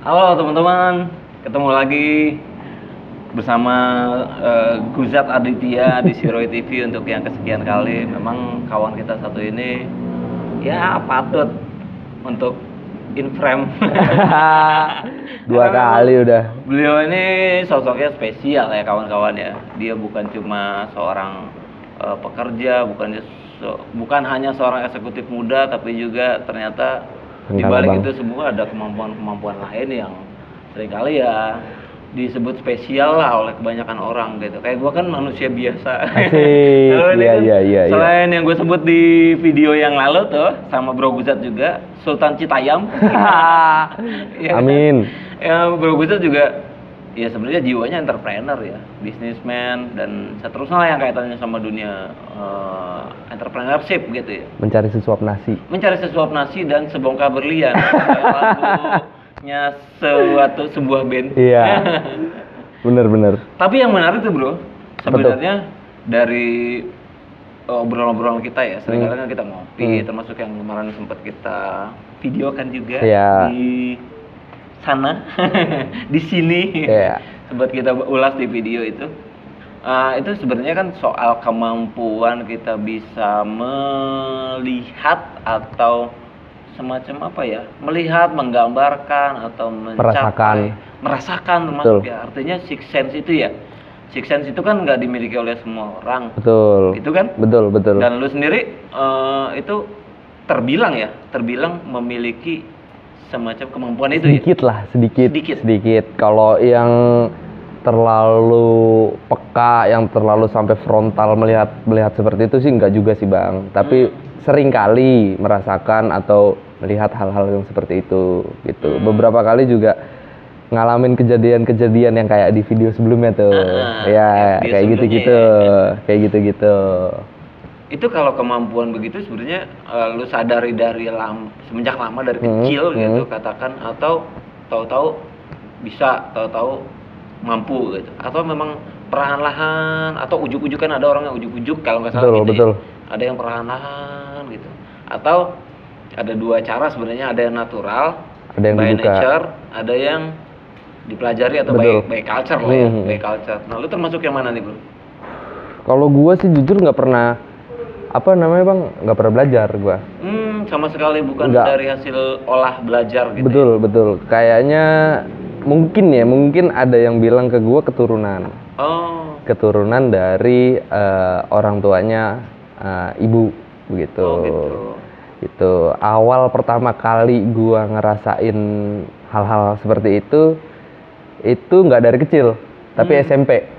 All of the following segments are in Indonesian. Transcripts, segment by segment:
Halo teman-teman, ketemu lagi bersama Guzat Aditya di Siroy TV untuk yang kesekian kali. Memang kawan kita satu ini ya patut untuk in frame. Dua kali udah. Beliau ini sosoknya spesial ya kawan-kawan ya. Dia bukan cuma seorang pekerja, bukan hanya seorang eksekutif muda, tapi juga ternyata di balik itu semua ada kemampuan-kemampuan lain yang seringkali ya disebut spesial lah oleh kebanyakan orang gitu. Kayak gue kan manusia biasa. Asik. Iya. Selain yang gue sebut di video yang lalu tuh sama Bro Guzat juga, Sultan Citayam. Ya, Amin. Ya Bro Guzat juga ya sebenarnya jiwanya entrepreneur ya, businessman dan seterusnya lah yang kaitannya sama dunia entrepreneurship gitu ya. Mencari sesuap nasi Dan sebongkah berlian. Lagunya sebuah band. Iya. Bener. Tapi yang menarik tuh bro, sebenarnya dari obrolan-obrolan kita ya, seringkali kan kita ngopi, termasuk yang kemarin sempat kita videokan juga di sana, di sini, sempat kita ulas di video itu. Itu sebenarnya kan soal kemampuan kita bisa melihat atau semacam apa ya, melihat, menggambarkan atau merasakan termasuk ya, artinya sixth sense itu ya. Sixth sense itu kan nggak dimiliki oleh semua orang. Betul. Itu kan? Betul. Dan lu sendiri itu terbilang memiliki semacam kemampuan itu sedikit. Kalau yang terlalu peka, yang terlalu sampai frontal melihat seperti itu sih enggak juga sih Bang. Tapi sering kali merasakan atau melihat hal-hal yang seperti itu gitu. Beberapa kali juga ngalamin kejadian-kejadian yang kayak di video sebelumnya tuh. Kayak gitu-gitu. Itu kalau kemampuan begitu sebenarnya lu sadari dari semenjak lama dari kecil gitu katakan, atau tahu-tahu bisa, tahu-tahu mampu gitu, atau memang perlahan-lahan, atau ujuk-ujuk kan ada orang yang ujuk-ujuk kalau nggak salah gitu. Ada yang perlahan-lahan gitu, atau ada dua cara sebenarnya, ada yang natural, ada yang by nature, ada yang dipelajari atau by culture lah ya, by culture. Nah lu termasuk yang mana nih bro? Kalau gua sih jujur nggak pernah nggak pernah belajar gua. Sama sekali bukan dari hasil olah belajar gitu. Betul. Kayaknya mungkin ada yang bilang ke gua keturunan. Keturunan dari orang tuanya ibu begitu. Gitu. Awal pertama kali gua ngerasain hal-hal seperti itu nggak dari kecil, tapi SMP.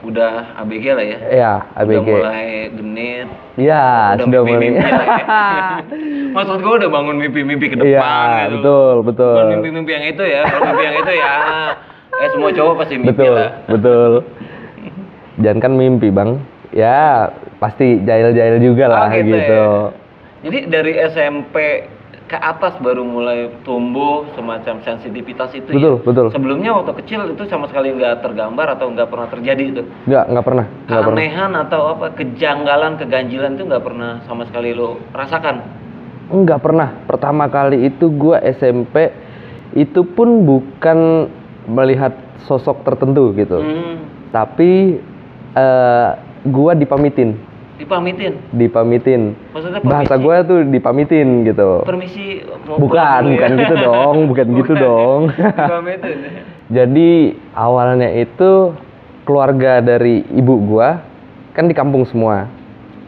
Udah ABG lah ya? Iya, ABG. Udah mulai genit. Iya, sudah mulai. Maksud gue udah bangun mimpi-mimpi ke depan gitu. Betul. Bukan mimpi-mimpi yang itu ya. Kalau mimpi yang itu ya semua cowok pasti mimpi lah. Betul. Jangan kan mimpi, Bang. Ya, pasti jahil-jahil juga lah gitu. Ya. Jadi dari SMP ke atas baru mulai tumbuh semacam sensitivitas itu. Betul. Sebelumnya waktu kecil itu sama sekali nggak tergambar atau nggak pernah terjadi itu? Nggak pernah. Keanehan atau apa, kejanggalan, keganjilan itu nggak pernah sama sekali lo rasakan? Nggak pernah. Pertama kali itu gua SMP, itu pun bukan melihat sosok tertentu gitu. Tapi gua dipamitin. Maksudnya bahasa gue tuh dipamitin gitu. Permisi. Bukan gitu dong. Dipamitin. Jadi awalnya itu keluarga dari ibu gue kan di kampung semua.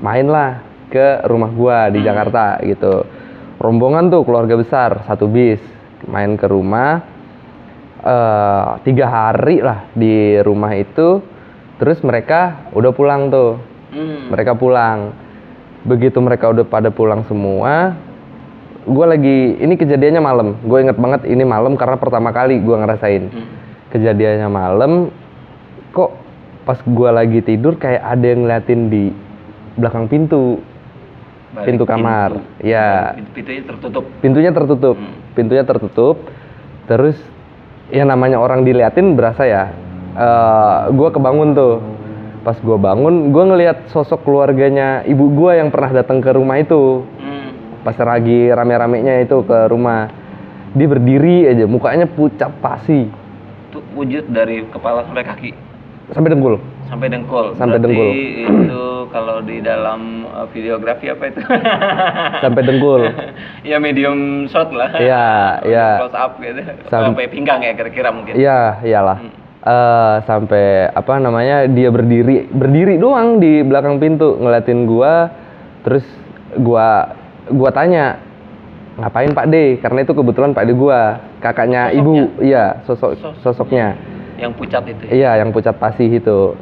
Mainlah ke rumah gue di Jakarta gitu. Rombongan tuh keluarga besar, satu bis. Main ke rumah 3 hari lah di rumah itu. Terus mereka udah pulang tuh. Mereka pulang. Begitu mereka udah pada pulang semua, ini kejadiannya malam. Gue inget banget ini malam karena pertama kali gue ngerasain. Kejadiannya malam, kok pas gue lagi tidur kayak ada yang ngeliatin di belakang pintu kamar. Ya. Pintunya tertutup. Terus ya namanya orang diliatin berasa ya. Gue kebangun tuh. Pas gue bangun, gue ngelihat sosok keluarganya ibu gue yang pernah datang ke rumah itu. Pas lagi rame-ramenya itu ke rumah. Dia berdiri aja, mukanya pucat pasi. Itu wujud dari kepala sampai kaki. Sampai dengkul. Sampai dengkul. Sampai berarti dengkul. Itu kalau di dalam videografi apa itu? Sampai dengkul. Ya medium shot lah. Iya, iya. Close up gitu. Sampai pinggang ya kira-kira mungkin. Iya, iyalah. Sampai apa namanya, dia berdiri doang di belakang pintu ngeliatin gua. Terus gua tanya, ngapain Pak D? Karena itu kebetulan Pak D gua, kakaknya Sosoknya? ibu. Iya, sosoknya. Yang pucat itu. Iya, yang pucat pasih itu.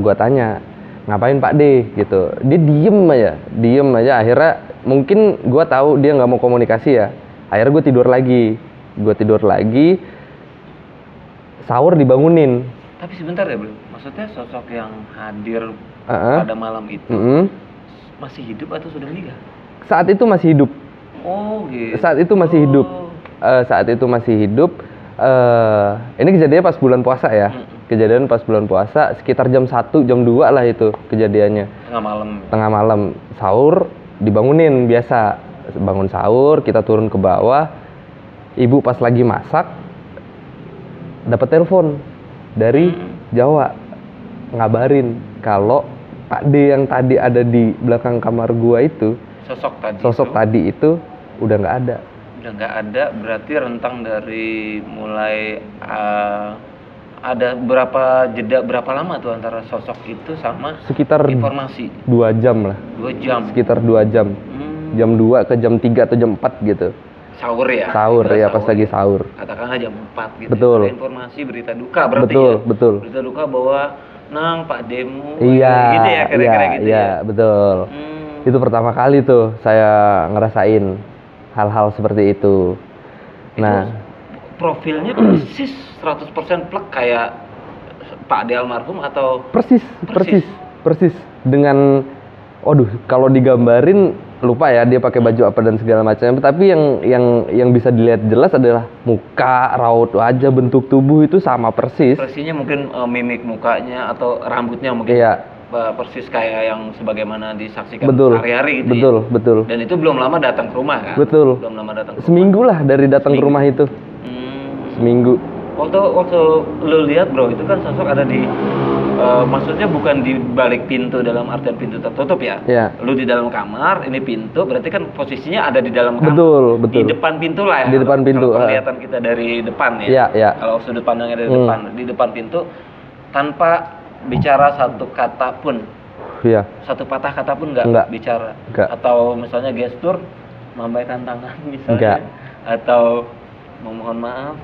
Gua tanya, ngapain Pak D? Gitu. Dia diem aja. Akhirnya mungkin gua tahu dia nggak mau komunikasi ya. Akhirnya gue tidur lagi. Sahur dibangunin. Tapi sebentar ya bro, maksudnya sosok yang hadir pada malam itu masih hidup atau sudah meninggal? Saat itu masih hidup. Oh gitu. Saat itu masih hidup. Ini kejadiannya pas bulan puasa ya. Kejadian pas bulan puasa sekitar jam 1, jam 2 lah itu kejadiannya. Tengah malam. Sahur dibangunin biasa. Bangun sahur, kita turun ke bawah. Ibu pas lagi masak dapat telepon dari Jawa ngabarin kalau Pak D yang tadi ada di belakang kamar gua itu, sosok tadi itu udah nggak ada. Udah nggak ada, berarti rentang dari mulai ada berapa lama tuh antara sosok itu sama sekitar informasi? 2 jam lah. 2 jam. Sekitar 2 jam. Jam 2 ke jam 3 atau jam 4 gitu. Sahur ya? Pas lagi sahur. Katakanlah jam 4 gitu. Betul. Ada informasi berita duka berarti betul. Berita duka bahwa Pak Demu iya, gitu ya kira-kira gitu iya, ya. Betul. Itu pertama kali tuh saya ngerasain hal-hal seperti itu. Nah, profilnya persis 100% plek kayak Pak D almarhum atau persis dengan kalau digambarin lupa ya dia pakai baju apa dan segala macam, tapi yang bisa dilihat jelas adalah muka, raut wajah, bentuk tubuh itu sama persis. Persisnya mungkin mimik mukanya atau rambutnya mungkin persis kayak yang sebagaimana disaksikan sehari-hari gitu. Betul. Dan itu belum lama datang ke rumah kan? Betul. Belum lama datang ke rumah. Seminggu lah dari datang ke rumah itu. Seminggu. Waktu lu lihat bro, itu kan sosok ada di maksudnya bukan di balik pintu dalam artian pintu tertutup ya. Lu di dalam kamar, ini pintu, berarti kan posisinya ada di dalam kamar. Betul. Di depan pintu lah ya. Di depan pintu. Kalau kelihatan kita dari depan ya. Iya. Kalau sudut pandangnya dari depan, di depan pintu tanpa bicara satu kata pun. Iya. Satu patah kata pun nggak bicara. Atau misalnya gestur membaikan tangan misalnya. Atau memohon maaf.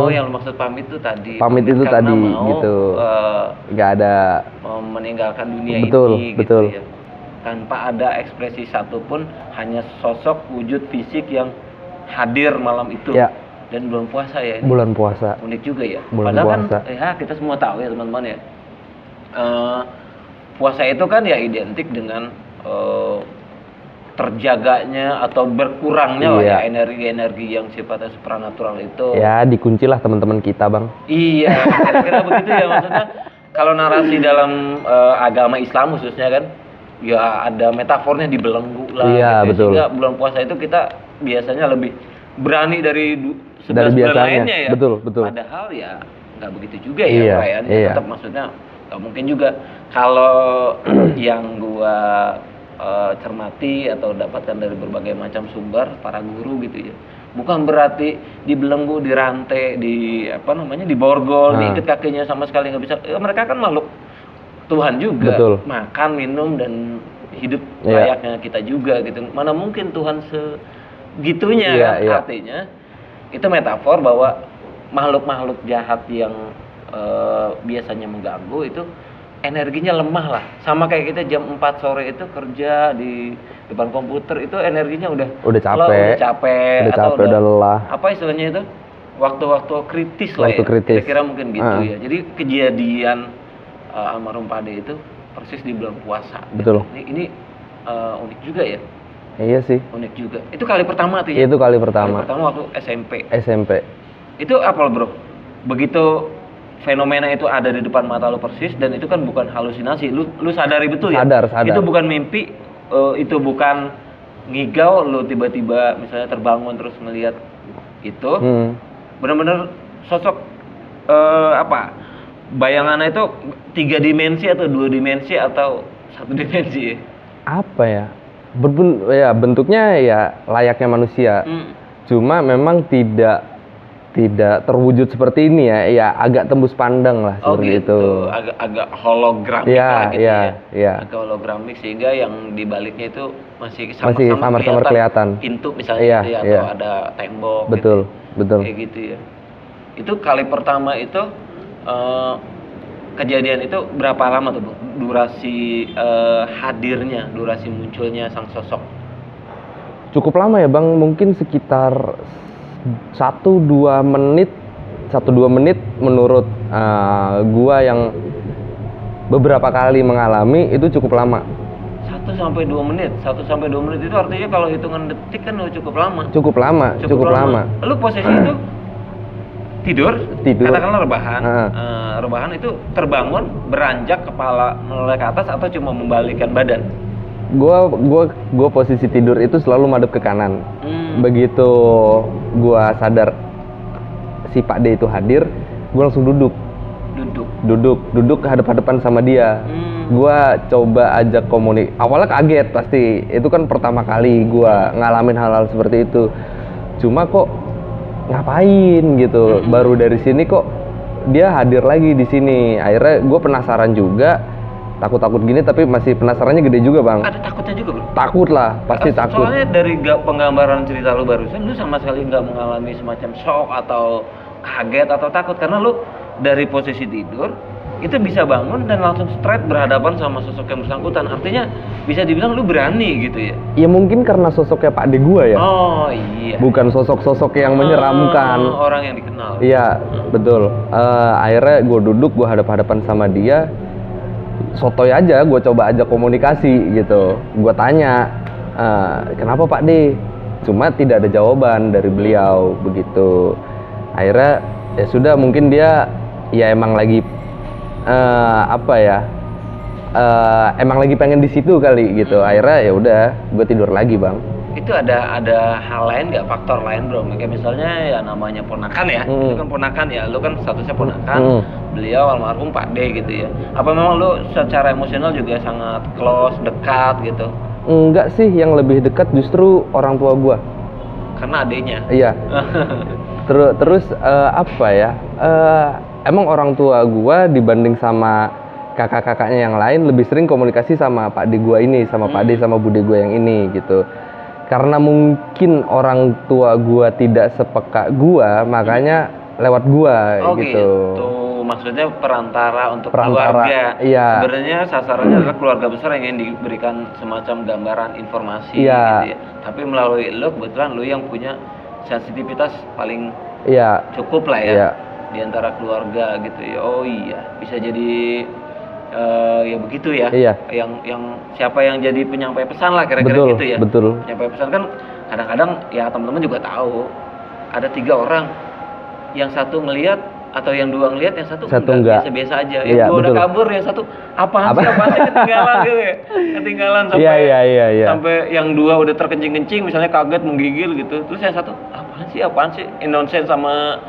Yang maksud pamit itu tadi. Pamit itu tadi mau, gitu. Nggak ada. Meninggalkan dunia ini. Betul. Gitu ya. Tanpa ada ekspresi satupun, hanya sosok wujud fisik yang hadir malam itu. Ya. Dan bulan puasa ya. Bulan puasa. Unik juga ya. Padahal puasa. Kan ya kita semua tahu ya teman-teman ya. Puasa itu kan ya identik dengan terjaganya atau berkurangnya lah ya energi-energi yang sifatnya supranatural itu. Ya, dikuncilah teman-teman kita, Bang. Iya, kira-kira begitu ya maksudnya. Kalau narasi dalam agama Islam khususnya kan, ya ada metafornya dibelenggu lah. Iya, gitu. betul. Sehingga bulan puasa itu kita biasanya lebih berani dari 11 bulan lainnya ya. Betul. Padahal ya nggak begitu juga ya perayaannya. Tetap maksudnya nggak mungkin juga. Kalau yang gua cermati atau dapatkan dari berbagai macam sumber para guru gitu ya, bukan berarti dibelenggu, dirantai, diborgol, diikat kakinya sama sekali nggak bisa. Mereka kan makhluk Tuhan juga. Betul. Makan, minum dan hidup layaknya kita juga gitu. Mana mungkin Tuhan segitunya kan? Artinya itu metafor bahwa makhluk-makhluk jahat yang biasanya mengganggu itu energinya lemah lah. Sama kayak kita jam 4 sore itu kerja di depan komputer, itu energinya udah capek, udah lelah. Apa istilahnya itu? Waktu-waktu kritis lah ya. Kira-kira mungkin gitu ya. Jadi kejadian almarhum Pak D itu persis di bulan puasa. Betul. Ini unik juga ya. Iya sih. Unik juga. Itu kali pertama tuh ya. Itu kali pertama. Kali pertama waktu SMP. Itu apa bro? Begitu fenomena itu ada di depan mata lu persis, dan itu kan bukan halusinasi. Lu sadari betul ya? Sadar. Itu bukan mimpi, itu bukan ngigau, lu tiba-tiba misalnya terbangun terus melihat itu benar-benar sosok bayangannya itu 3 dimensi atau 2 dimensi atau 1 dimensi? Apa ya? Bentuknya ya layaknya manusia. Cuma memang tidak terwujud seperti ini ya. Ya agak tembus pandang lah seperti itu. Agak hologramik lah gitu ya. Agak hologramik sehingga yang di baliknya itu masih sama-sama kelihatan. Pintu misalnya gitu ya, atau ada tembok. Betul. Kayak gitu ya. Itu kali pertama itu kejadian itu berapa lama tuh, Bang? Durasi hadirnya, durasi munculnya sang sosok? Cukup lama ya, Bang. Mungkin sekitar 1-2 menit menurut gua yang beberapa kali mengalami itu cukup lama. 1-2 menit. 1-2 menit itu artinya kalau hitungan detik kan udah cukup lama. Cukup lama. Lu posisi itu tidur. Katakanlah rebahan. Rebahan itu terbangun, beranjak kepala menoleh ke atas atau cuma membalikkan badan? Gua posisi tidur itu selalu madep ke kanan. Begitu gua sadar si Pak D itu hadir, gua langsung duduk hadap-hadapan sama dia. Gua coba ajak awalnya kaget pasti, itu kan pertama kali gua ngalamin hal-hal seperti itu. Cuma kok ngapain gitu, baru dari sini kok dia hadir lagi di sini. Akhirnya gue penasaran juga, takut gini, tapi masih penasarannya gede juga, Bang. Ada takutnya juga, Bro? Takut lah, pasti takut. Soalnya dari penggambaran cerita lu barusan, lu sama sekali nggak mengalami semacam shock atau kaget atau takut, karena lu dari posisi tidur itu bisa bangun dan langsung straight berhadapan sama sosok yang bersangkutan. Artinya bisa dibilang lu berani gitu ya? Ya mungkin karena sosoknya Pak De gua ya. Oh iya. Bukan sosok-sosok yang menyeramkan. Orang yang dikenal. Iya, betul. Akhirnya gue duduk, gue hadap-hadapan sama dia. Sotoy aja, gue coba ajak komunikasi gitu. Gue tanya, kenapa Pak De? Cuma tidak ada jawaban dari beliau begitu. Akhirnya ya sudah, mungkin dia ya emang lagi emang lagi pengen di situ kali gitu. Akhirnya ya udah, gue tidur lagi, Bang. Itu ada hal lain nggak, faktor lain, Bro? Kayak misalnya ya namanya ponakan ya, itu kan ponakan ya, lu kan statusnya ponakan, beliau almarhum Pak D gitu ya. Apa memang lu secara emosional juga sangat close, dekat gitu? Enggak sih, yang lebih dekat justru orang tua gua. Karena adiknya? Iya. Terus emang orang tua gua dibanding sama kakak-kakaknya yang lain lebih sering komunikasi sama Pak D gua ini, sama Pak D sama Bude gua yang ini gitu. Karena mungkin orang tua gua tidak sepeka gua, makanya lewat gua gitu. Maksudnya perantara untuk keluarga. Iya. Sebenarnya sasarannya adalah keluarga besar yang ingin diberikan semacam gambaran informasi gitu ya. Tapi melalui lo, kebetulan lo yang punya sensitivitas paling cukup lah ya di antara keluarga gitu ya. Oh iya, bisa jadi ya begitu ya. Yang siapa yang jadi penyampai pesan lah kira-kira gitu ya. Betul. Penyampai pesan kan kadang-kadang ya teman-teman juga tahu ada 3 orang, yang satu melihat atau yang 2 ngelihat, yang satu enggak, biasa-biasa aja. Yang 2 udah kabur, yang satu apaan sih ketinggalan gitu ya. Ketinggalan sampai yang 2 udah terkencing-kencing misalnya, kaget menggigil gitu. Terus yang satu apaan sih nonsense sama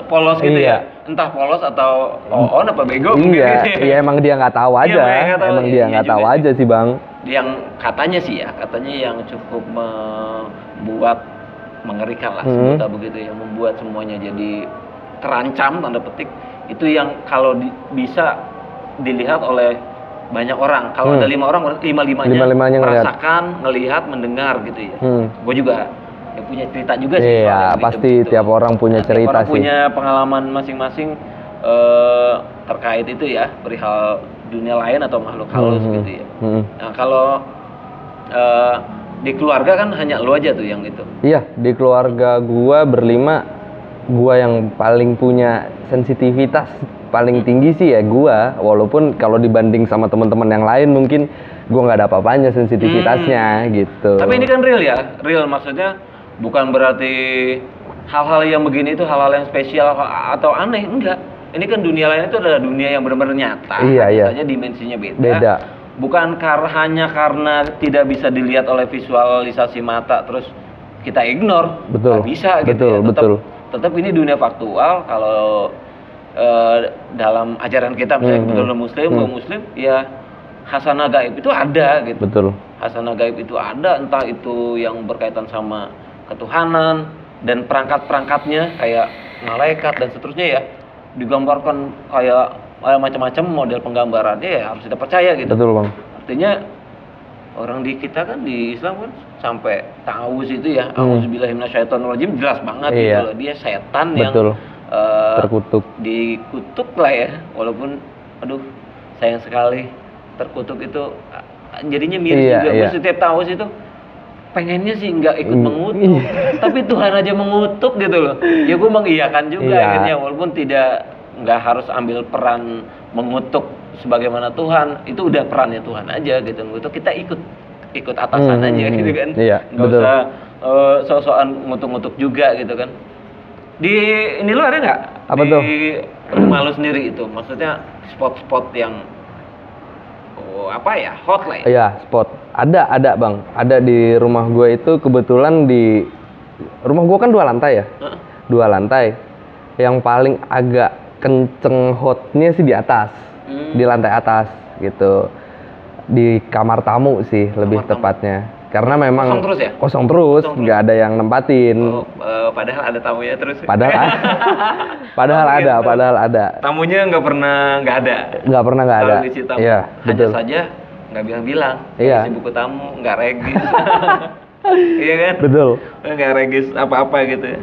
polos gitu ya. Entah polos atau apa bego mungkin. Iya, emang dia nggak tahu aja. Emang dia nggak tahu aja sih, Bang. Yang katanya yang cukup membuat mengerikan lah, sebutlah begitu ya, membuat semuanya jadi terancam tanda petik, itu yang kalau bisa dilihat oleh banyak orang. Kalau ada 5 orang, 5-5-nya merasakan, ngelihat, mendengar gitu ya. Gue juga ya punya cerita juga sih. Iya, pasti tiap orang punya cerita sih. Punya pengalaman masing-masing terkait itu ya, perihal dunia lain atau makhluk halus gitu ya. Nah kalau di keluarga kan hanya lu aja tuh yang itu? Iya, di keluarga gua berlima, gua yang paling punya sensitivitas paling tinggi sih ya gua, walaupun kalau dibanding sama teman-teman yang lain mungkin gua nggak ada apa-apanya sensitivitasnya gitu. Tapi ini kan real ya, real maksudnya bukan berarti hal-hal yang begini itu hal-hal yang spesial atau aneh, enggak. Ini kan dunia lain itu adalah dunia yang benar-benar nyata. Iya. Hanya dimensinya beda. Bukan hanya karena tidak bisa dilihat oleh visualisasi mata, terus kita ignore. Betul. Nggak bisa gitu ya. Tetap ini dunia faktual. Kalau dalam ajaran kita misalnya betul muslim, bukan muslim, ya hasanah gaib itu ada gitu. Betul. Hasanah gaib itu ada, entah itu yang berkaitan sama ketuhanan dan perangkat-perangkatnya kayak malaikat dan seterusnya ya, digambarkan kayak macam-macam model penggambarannya, ya harus kita percaya gitu. Betul, Bang. Artinya orang di kita kan di Islam kan sampai ta'awuz itu ya, auzubillahi minasyaitonirrajim, jelas banget gitu loh, dia setan yang terkutuk, dikutuk lah ya, walaupun aduh sayang sekali terkutuk itu jadinya miris juga. Gue setiap ta'awuz itu pengennya sih nggak ikut mengutuk, tapi Tuhan aja mengutuk gitu loh. Ya gue mengiyakan juga akhirnya, walaupun nggak harus ambil peran mengutuk sebagaimana Tuhan, itu udah perannya Tuhan aja gitu. Mengutuk kita ikut atasan aja gitu kan, nggak usah sok-sokan ngutuk-ngutuk juga gitu kan. Di ini lu ada nggak di rumah lu sendiri itu, maksudnya spot-spot yang hot lah ya? Iya, spot. Ada Bang. Ada di rumah gue itu, kebetulan di rumah gue kan 2 lantai ya. 2 lantai. Yang paling agak kenceng hotnya sih di atas. Di lantai atas gitu. Di kamar tamu sih lebih tepatnya. Karena memang kosong terus, nggak ada yang nempatin. Padahal ada tamunya terus. Padahal ada. Tamunya nggak pernah nggak ada. Iya, betul. Hanya saja nggak bilang-bilang. Isi buku tamu, nggak regis. Iya kan? Betul. Nggak regis apa-apa gitu ya.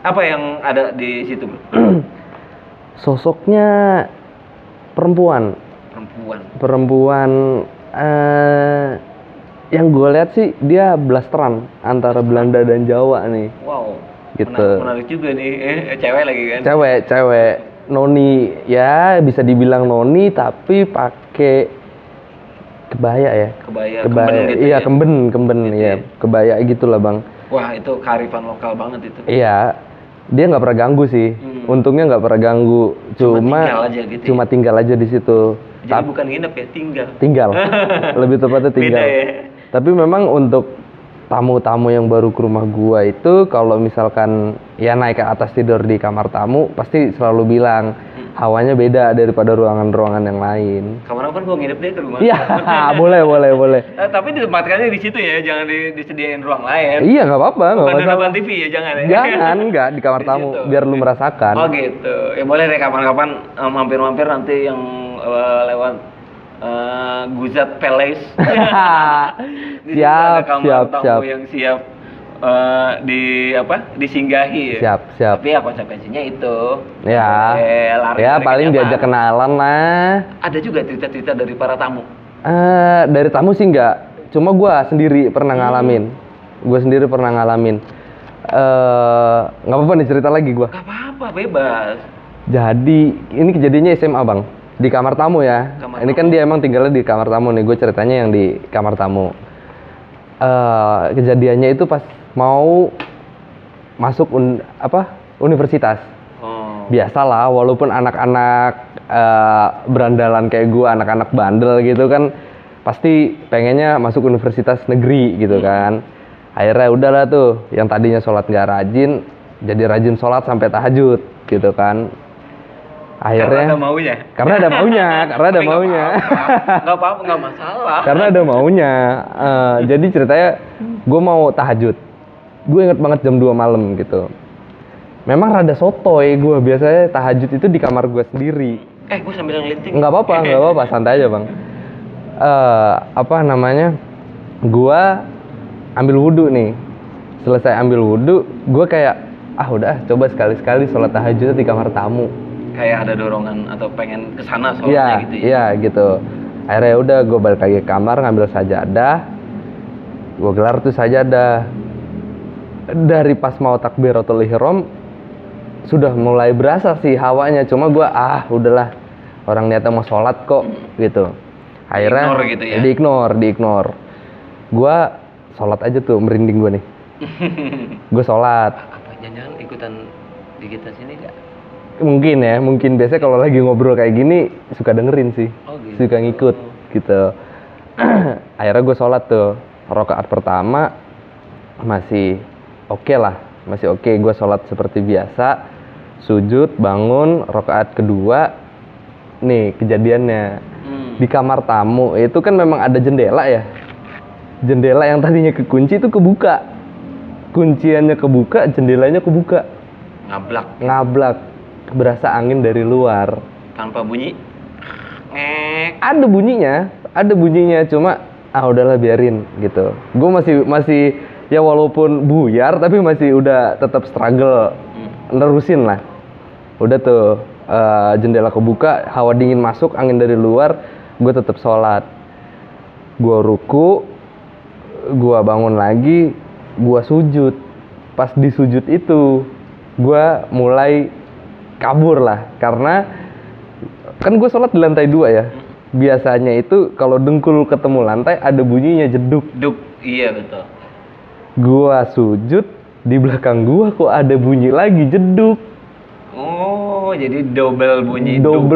Apa yang ada di situ, Bro? Sosoknya perempuan. Yang gue lihat sih dia blasteran antara Belanda dan Jawa nih. Wow. Gitu. Menarik juga nih. Cewek lagi kan? Cewek. Noni, ya bisa dibilang noni tapi pakai kebaya ya. Kebaya. Gitu iya, ya? Kemben gitu ya. Kebaya gitulah, Bang. Wah, itu kearifan lokal banget itu. Iya. Dia nggak pernah ganggu sih. Untungnya nggak pernah ganggu. Cuma tinggal aja di situ. Jadi bukan nginep ya, tinggal. Lebih tepatnya tinggal. Beda ya? Tapi memang untuk tamu-tamu yang baru ke rumah gua itu, kalau misalkan ya naik ke atas tidur di kamar tamu, pasti selalu bilang hawanya beda daripada ruangan-ruangan yang lain. Kamar kan gua nginep deh ke rumah. Iya, boleh. Tapi ditempatkannya di situ ya, jangan disediain ruang lain. Iya, nggak apa-apa. Bukan di depan TV ya, jangan ya. Jangan, nggak di kamar tamu, biar lu merasakan. Oh gitu. Ya boleh deh kapan-kapan mampir-mampir nanti yang lewat Guzat Palace. Siap. Yang siap disinggahi ya. Siap. Tapi ya konsekuensinya itu. Ya. Paling diajak kenalan lah. Ada juga cerita-cerita dari para tamu. Dari tamu sih enggak. Cuma gue sendiri pernah ngalamin. Nggak apa-apa nih cerita lagi gue. Nggak apa-apa, bebas. Jadi ini kejadiannya SMA, Bang. Di kamar tamu ya. Ini kan dia emang tinggalnya di kamar tamu nih. Gue ceritanya yang di kamar tamu. Kejadiannya itu pas mau masuk universitas. Biasalah, walaupun anak-anak berandalan kayak gue, anak-anak bandel gitu kan, pasti pengennya masuk universitas negeri gitu kan. Akhirnya udahlah tuh, yang tadinya sholat nggak rajin, jadi rajin sholat sampai tahajud gitu kan. Akhirnya karena ada maunya nggak apa-apa, nggak masalah, karena ada maunya. Jadi ceritanya gue mau tahajud, gue inget banget jam 2 malam gitu. Memang rada sotoy gue, biasanya tahajud itu di kamar gue sendiri. Gue sambil ngelinting. Nggak apa-apa, santai aja, Bang. Gue ambil wudhu nih. Selesai ambil wudhu, gue kayak udah coba sekali-sekali sholat tahajud di kamar tamu. Kayak ada dorongan atau pengen kesana sholatnya gitu ya? Iya gitu. Akhirnya udah gue balik lagi ke kamar, ngambil sajadah. Gue gelar tuh sajadah. Dari pas mau takbiratul ihram sudah mulai berasa sih hawanya. Cuma gue udahlah, orang niatnya mau sholat kok gitu. Akhirnya di-ignore. Gue sholat aja tuh, merinding gue nih. Gue sholat. Apa jangan ikutan di kita sini gak? Mungkin biasanya kalau lagi ngobrol kayak gini suka dengerin sih. Gitu. Suka ngikut gitu. Akhirnya gue sholat tuh, rakaat pertama masih oke lah, masih oke. Gue sholat seperti biasa, sujud, bangun, rakaat kedua. Nih kejadiannya di kamar tamu itu kan memang ada jendela ya. Jendela yang tadinya kekunci itu kebuka, kunciannya kebuka, jendelanya kebuka. Ngablak, berasa angin dari luar. Tanpa bunyi. Ada bunyinya, cuma udahlah biarin gitu. Gue masih ya walaupun buyar tapi masih udah tetap struggle nerusin lah. Udah tuh jendela kebuka, hawa dingin masuk, angin dari luar, gue tetap sholat. Gue ruku, gue bangun lagi, gue sujud. Pas di sujud itu gue mulai kabur lah, karena kan gue sholat di lantai 2 ya. Biasanya itu kalau dengkul ketemu lantai ada bunyinya jeduk. Iya betul. Gua sujud, di belakang gua kok ada bunyi lagi jeduk. Oh, jadi double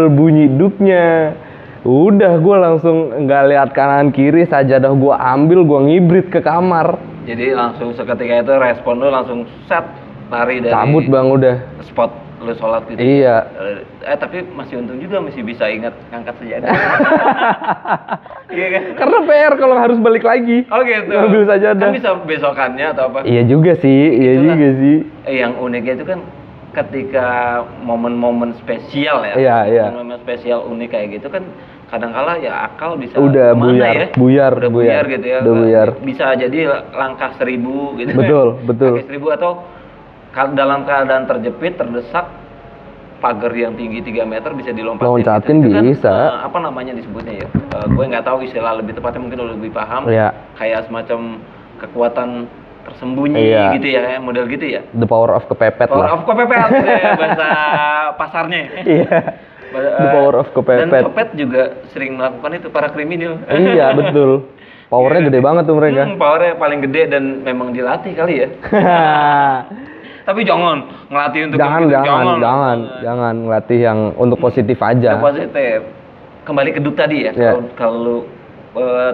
bunyi duknya. Udah gua langsung nggak lihat kanan kiri, sajadah gua ambil, gua ngibrit ke kamar. Jadi langsung seketika itu respon lu langsung set lari dari cabut bang udah spot lu sholat gitu. Iya. Tapi masih untung juga masih bisa ingat ngangkat sajadah. Iya kan? Karena PR kalau harus balik lagi. Oh gitu. Ngambil sajadah. Kan bisa besokannya atau apa? Iya juga sih. Yang uniknya itu kan ketika momen-momen spesial ya. Iya. Momen spesial unik kayak gitu kan kadang-kala ya akal bisa udah buyar gitu ya. Udah buyar. Bisa jadi langkah 1000 gitu. Betul. Langkah 1000 atau dalam keadaan terjepit, terdesak, pagar yang tinggi 3 meter bisa dilompatin. Loncatin gitu. Bisa. Kan, apa namanya disebutnya ya? Gue nggak tahu istilah lebih tepatnya, mungkin lo lebih paham. Iya. Kayak semacam kekuatan tersembunyi gitu ya, model gitu ya. The power of kepepet power of kepepet bahasa pasarnya. Iya. The power of kepepet. Dan copet juga sering melakukan itu, para kriminal. Iya betul. Powernya gede banget tuh mereka. Powernya paling gede dan memang dilatih kali ya. Tapi jangan ngelatih untuk jangan ngelatih yang untuk positif aja. Untuk positif. Kembali ke duk tadi ya. Yeah. Kalau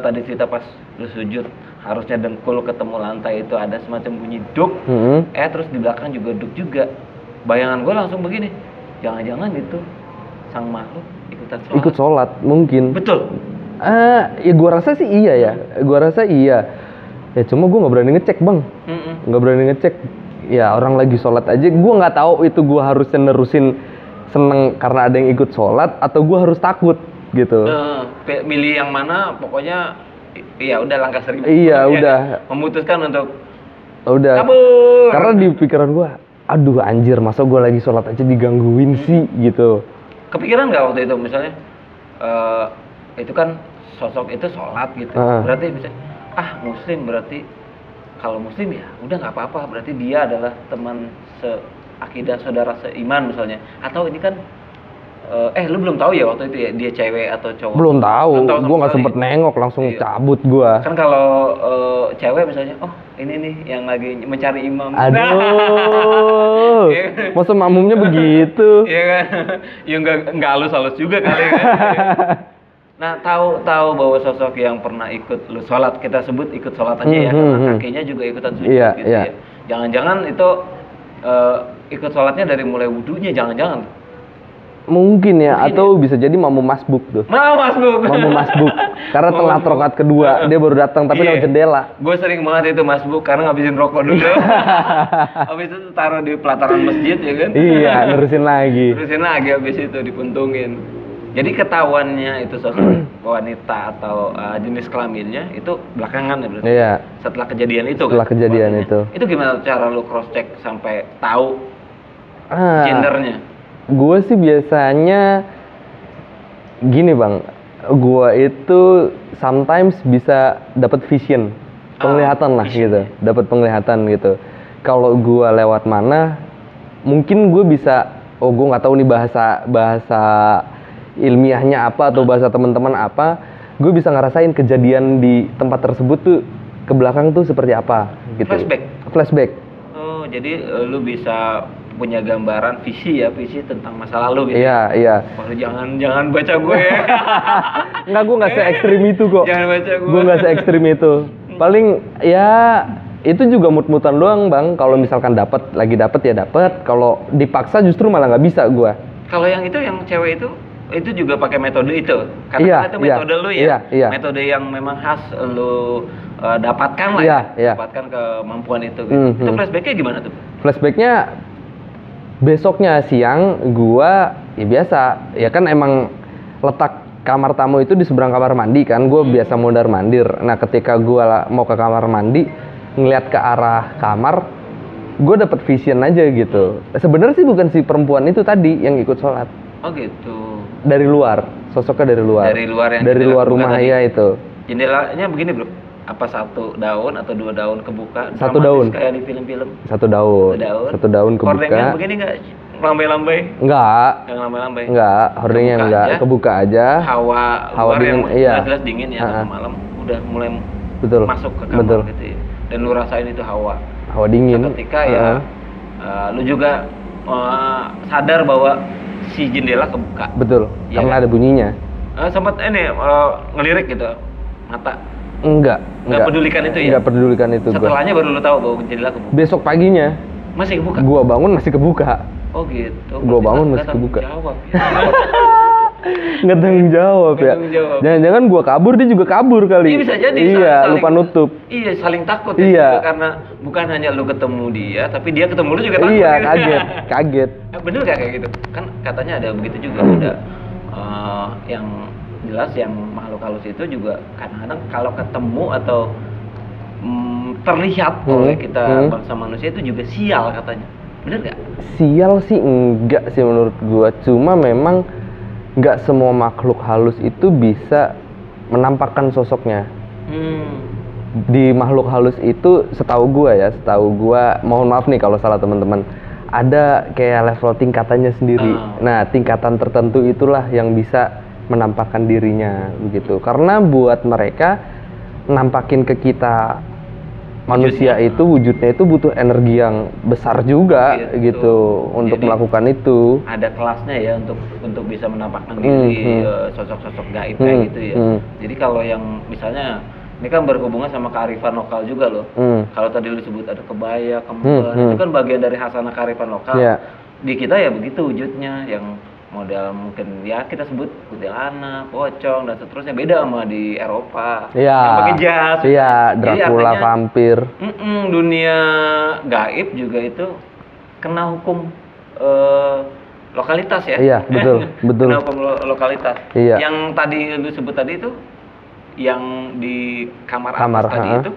tadi cerita pas lu sujud harusnya dengkul ketemu lantai itu ada semacam bunyi duk. Terus di belakang juga duk juga. Bayangan gue langsung begini. Jangan-jangan itu sang makhluk ikutan sholat. Ikut sholat mungkin. Betul. Ya gue rasa sih iya ya. Ya cuma gue nggak berani ngecek bang. Nggak berani ngecek. Ya orang lagi sholat aja, gue nggak tahu itu gue harus nerusin seneng karena ada yang ikut sholat atau gue harus takut gitu. Milih yang mana, pokoknya ya udah langkah 1000. Iya udah. Memutuskan untuk udah. Kabur. Karena di pikiran gue, aduh anjir masa gue lagi sholat aja digangguin sih gitu. Kepikiran nggak waktu itu misalnya, itu kan sosok itu sholat gitu, berarti bisa muslim berarti. Kalau muslim ya udah nggak apa-apa, berarti dia adalah teman seakidah, saudara seiman misalnya. Atau ini kan lu belum tahu ya waktu itu ya dia cewek atau cowok? Belum tahu, gue nggak sempet nengok, langsung cabut gue. Kan kalau cewek misalnya, ini nih yang lagi mencari imam. Aduh, masa makmumnya begitu? Iya kan, ya nggak halus juga kali kan. Nah, tahu bahwa sosok yang pernah ikut lu sholat, kita sebut ikut sholat aja ya, karena kakinya juga ikutan sujud gitu ya. Jangan-jangan itu ikut sholatnya dari mulai wudunya, jangan-jangan. Mungkin ya, atau bisa jadi mamu masbuk tuh. Mamu masbuk. Karena telat rakaat kedua, dia baru datang tapi lewat jendela. Gue sering banget itu masbuk karena ngabisin rokok dulu. Habis itu taruh di pelataran masjid ya kan? Iya, nerusin lagi habis itu dipuntungin. Jadi ketahuannya itu sosok wanita atau jenis kelaminnya itu belakangan ya berarti? Iya. Setelah kejadian itu Setelah kan? kejadian itu. Itu gimana cara lu cross check sampai tahu gendernya? Gue sih biasanya gini bang, gue itu sometimes bisa dapat vision, penglihatan lah gitu, dapat penglihatan gitu. Kalau gue lewat mana, mungkin gue bisa, gue nggak tahu nih bahasa ilmiahnya apa atau bahasa teman-teman apa, gue bisa ngerasain kejadian di tempat tersebut tuh ke belakang tuh seperti apa gitu. Flashback. Oh, jadi lu bisa punya gambaran visi tentang masa lalu gitu. Iya. Wah, jangan baca gue ya. Enggak, gue nggak se-ekstrim itu kok. Jangan baca gue. Gue nggak se-ekstrim itu. Paling ya itu juga mut-mutan doang bang. Kalau misalkan lagi dapet ya dapet. Kalau dipaksa justru malah nggak bisa gua. Kalau yang cewek itu juga pakai metode itu. Karena itu metode lu ya. Metode yang memang khas lu dapatkan lah dapatkan kemampuan itu. Gitu. Itu flashbacknya gimana tuh? Flashbacknya besoknya siang gua ya biasa. Ya kan emang letak kamar tamu itu di seberang kamar mandi kan, gue biasa mondar-mandir. Nah ketika gue mau ke kamar mandi, ngeliat ke arah kamar, gue dapet vision aja gitu. Sebenarnya sih bukan si perempuan itu tadi yang ikut sholat. Oh gitu. Dari luar, sosoknya dari luar. Dari luar rumah ya itu. Jendelanya begini bro, apa 1 daun atau 2 daun kebuka? 1 daun. Kayak di film-film. 1 daun. 1 daun kebuka. Kordengnya begini nggak? Lambai-lambai? Enggak. Yang lambai-lambai? Enggak, hordengnya enggak. Kebuka aja. Hawa luar dingin, yang jelas dingin ya, malam udah mulai masuk ke kamar gitu ya. Dan lu rasain itu hawa dingin. Ketika lu juga sadar bahwa si jendela kebuka. Betul, ya, karena kan? Ada bunyinya. Sempat ngelirik gitu mata. Enggak pedulikan itu ya? Enggak pedulikan itu. Setelahnya baru lu tahu bahwa jendela kebuka. Besok paginya masih kebuka? Gua bangun masih kebuka. Oh gitu. Gua bangun masih kebuka. Nggak tanggung jawab ya. Jangan-jangan gua kabur, dia juga kabur kali. Iya bisa jadi. Iya, lupa nutup. Iya, saling takut ya. Karena bukan hanya lu ketemu dia, tapi dia ketemu lu juga takut. Iya, kaget. Bener gak kayak gitu? Kan katanya ada begitu juga, ada yang jelas yang makhluk halus itu juga kadang-kadang kalau ketemu atau terlihat oleh kita bangsa manusia itu juga sial katanya. Bener gak? Sial sih enggak sih menurut gua, cuma memang nggak semua makhluk halus itu bisa menampakkan sosoknya. Di makhluk halus itu setahu gua, mohon maaf nih kalau salah teman-teman, ada kayak level tingkatannya sendiri. Nah, tingkatan tertentu itulah yang bisa menampakkan dirinya begitu. Karena buat mereka nampakin ke kita manusia wujudnya itu butuh energi yang besar juga gitu untuk jadi, melakukan itu. Ada kelasnya ya untuk bisa menampakkan diri sosok-sosok gaib kayak gitu ya. Jadi kalau yang misalnya ini kan berhubungan sama kearifan lokal juga loh. Kalau tadi lu sebut ada kebaya, kembar, itu kan bagian dari khasanah kearifan lokal. Di kita ya begitu wujudnya, yang model mungkin ya kita sebut kuntilanak, pocong dan seterusnya, beda sama di Eropa. Yang pakai jas. Iya, Dracula, vampir. Dunia gaib juga itu kena hukum lokalitas ya. Iya, betul. Kena hukum lokalitas. Iya. Yang tadi lu sebut tadi itu yang di kamar atas tadi itu